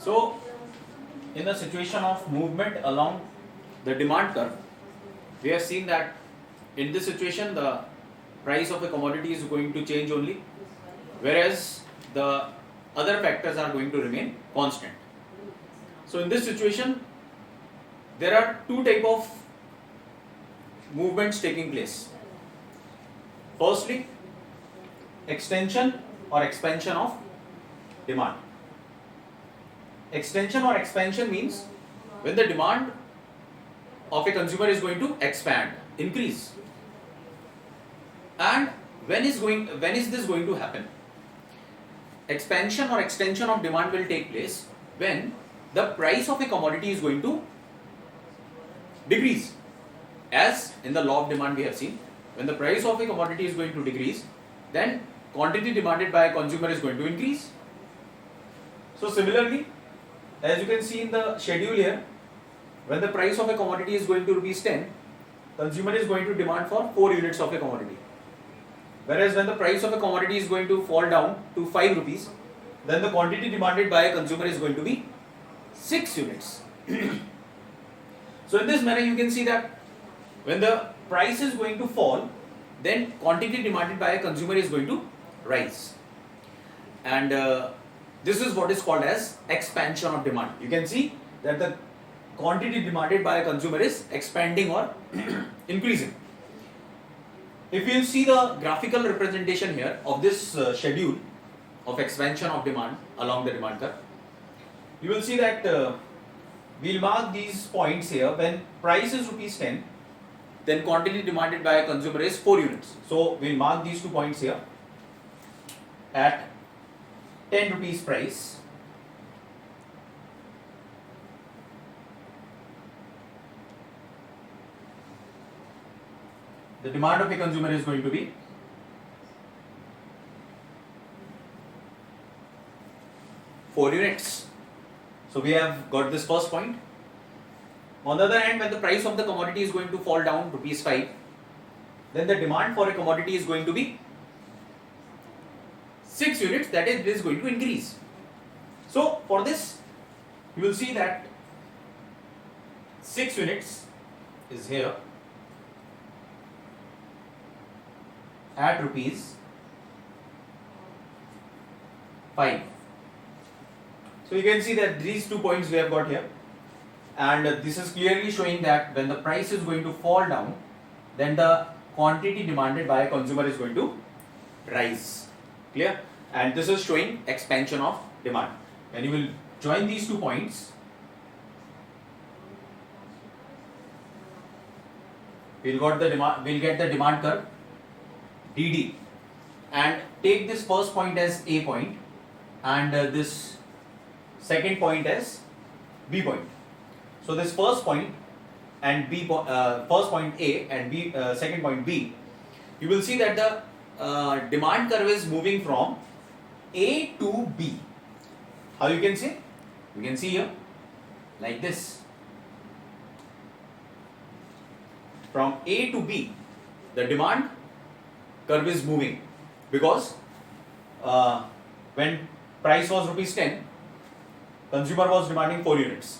So, in the situation of movement along the demand curve, we have seen that in this situation the price of a commodity is going to change only, whereas the other factors are going to remain constant. So, in this situation, there are two type of movements taking place. Firstly, extension or expansion of demand. Extension or expansion means when the demand of a consumer is going to expand, increase. And when is this going to happen? Expansion or extension of demand will take place when the price of a commodity is going to decrease. As in the law of demand we have seen, when the price of a commodity is going to decrease, then quantity demanded by a consumer is going to increase. So similarly, as you can see in the schedule here, when the price of a commodity is going to rupees 10, consumer is going to demand for 4 units of a commodity. Whereas when the price of a commodity is going to fall down to 5 rupees, then the quantity demanded by a consumer is going to be 6 units. So in this manner you can see that when the price is going to fall, then quantity demanded by a consumer is going to rise. And this is what is called as expansion of demand. You can see that the quantity demanded by a consumer is expanding or increasing. If you see the graphical representation here of this schedule of expansion of demand along the demand curve, you will see that we'll mark these points here. When price is rupees 10, then quantity demanded by a consumer is 4 units. So we'll mark these 2 points here. At 10 rupees price, the demand of a consumer is going to be 4 units. So we have got this first point. On the other hand, when the price of the commodity is going to fall down rupees 5, then the demand for a commodity is going to be 6 units, that is, it is going to increase. So for this, you will see that 6 units is here at rupees 5. So you can see that these 2 points we have got here, and this is clearly showing that when the price is going to fall down, then the quantity demanded by a consumer is going to rise. Clear? And this is showing expansion of demand. When you will join these 2 points, we'll get the demand curve DD, and take this first point as A point and this second point as B point. So this first point and first point A and B, second point B, you will see that the demand curve is moving from A to B. How you can see? You can see here like this. From A to B, the demand curve is moving because when price was rupees 10, consumer was demanding 4 units.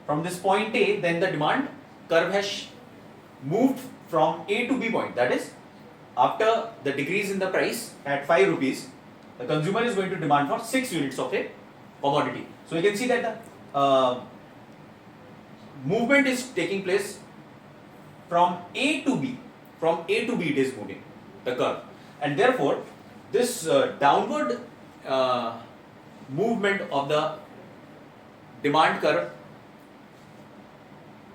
From this point A, then the demand curve has moved from A to B point. That is, after the decrease in the price at 5 rupees, the consumer is going to demand for 6 units of a commodity. So you can see that the movement is taking place from A to B. From A to B it is moving, the curve. And therefore, this downward movement of the demand curve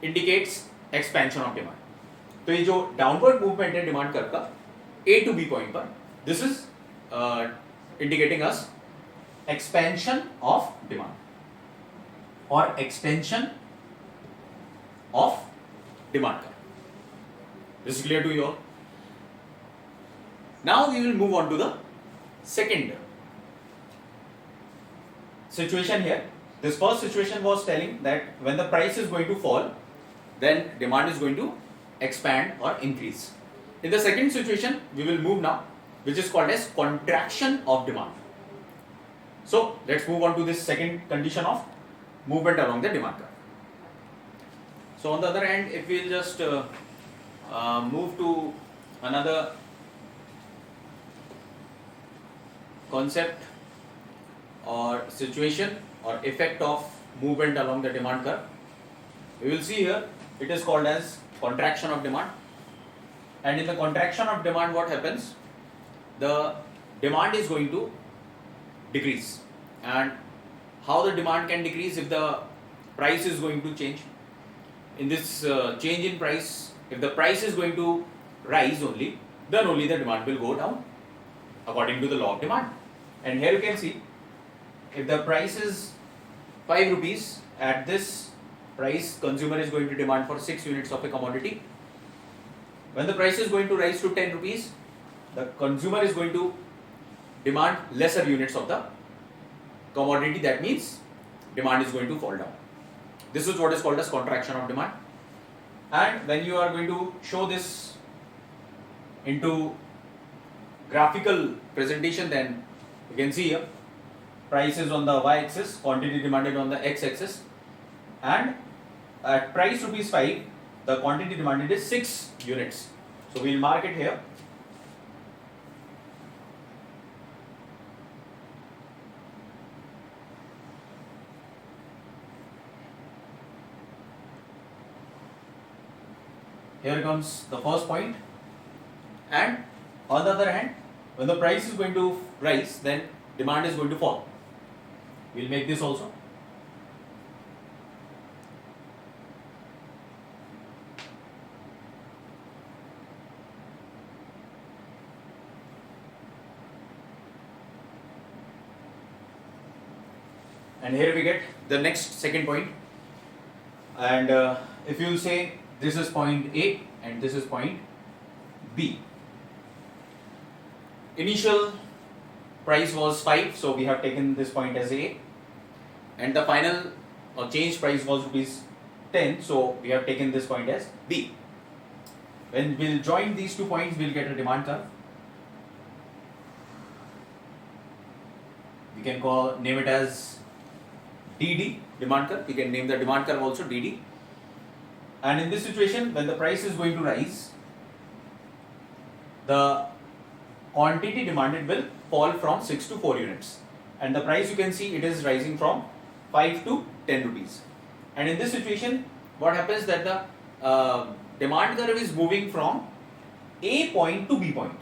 indicates expansion of demand. तो ये जो downward movement है demand curve का A to B point पर, this is indicating us expansion of demand or extension of demand curve. This is clear to you all? Now we will move on to the second situation here. This first situation was telling that when the price is going to fall, then demand is going to expand or increase. In the second situation, we will move now, which is called as contraction of demand. So let's move on to this second condition of movement along the demand curve. So on the other hand, if we'll just move to another concept or situation or effect of movement along the demand curve, we will see here it is called as contraction of demand. And in the contraction of demand, what happens? The demand is going to decrease. And how the demand can decrease? If the price is going to change. In this change in price, if the price is going to rise only, then only the demand will go down according to the law of demand. And here you can see, if the price is 5 rupees, at this price consumer is going to demand for 6 units of a commodity. When the price is going to rise to 10 rupees, the consumer is going to demand lesser units of the commodity. That means demand is going to fall down. This is what is called as contraction of demand. And when you are going to show this into graphical presentation, then you can see here price is on the y-axis, quantity demanded on the x-axis, and at price rupees 5, the quantity demanded is 6 units. So we will mark it here. Here comes the first point. And on the other hand, when the price is going to rise, then demand is going to fall. We will make this also. And here we get the next second point. And if you say this is point A and this is point B. Initial price was 5, so we have taken this point as A. And the final change price was rupees 10, so we have taken this point as B. When we'll join these 2 points, we'll get a demand curve. We can name it as DD, demand curve. We can name the demand curve also DD. And in this situation, when the price is going to rise, the quantity demanded will fall from 6 to 4 units. And the price, you can see, it is rising from 5 to 10 rupees. And in this situation, what happens that the demand curve is moving from A point to B point.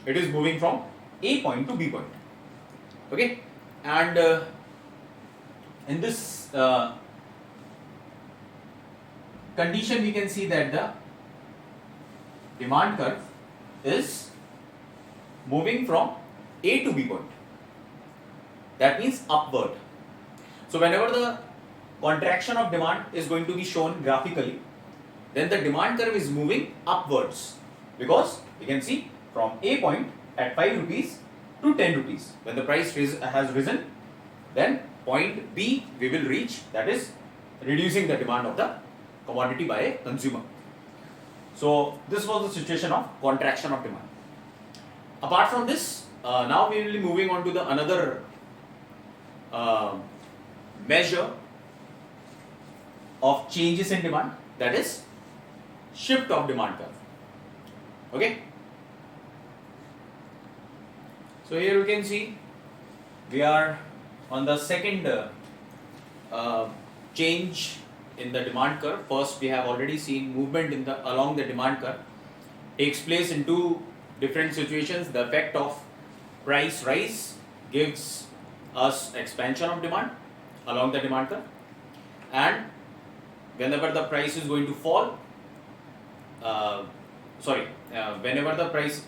It is moving from A point to B point. Okay? And in this condition, we can see that the demand curve is moving from A to B point. That means upward. So whenever the contraction of demand is going to be shown graphically, then the demand curve is moving upwards, because you can see from A point at 5 rupees to 10 rupees. When the price has risen, then point B we will reach, that is reducing the demand of the commodity by a consumer. So this was the situation of contraction of demand. Apart from this, now we will be moving on to the another measure of changes in demand, that is shift of demand curve. Okay. So here you can see we are on the second change in the demand curve. First, we have already seen movement along the demand curve takes place in 2 different situations. The effect of price rise gives us expansion of demand along the demand curve, and whenever the price is going to fall, whenever the price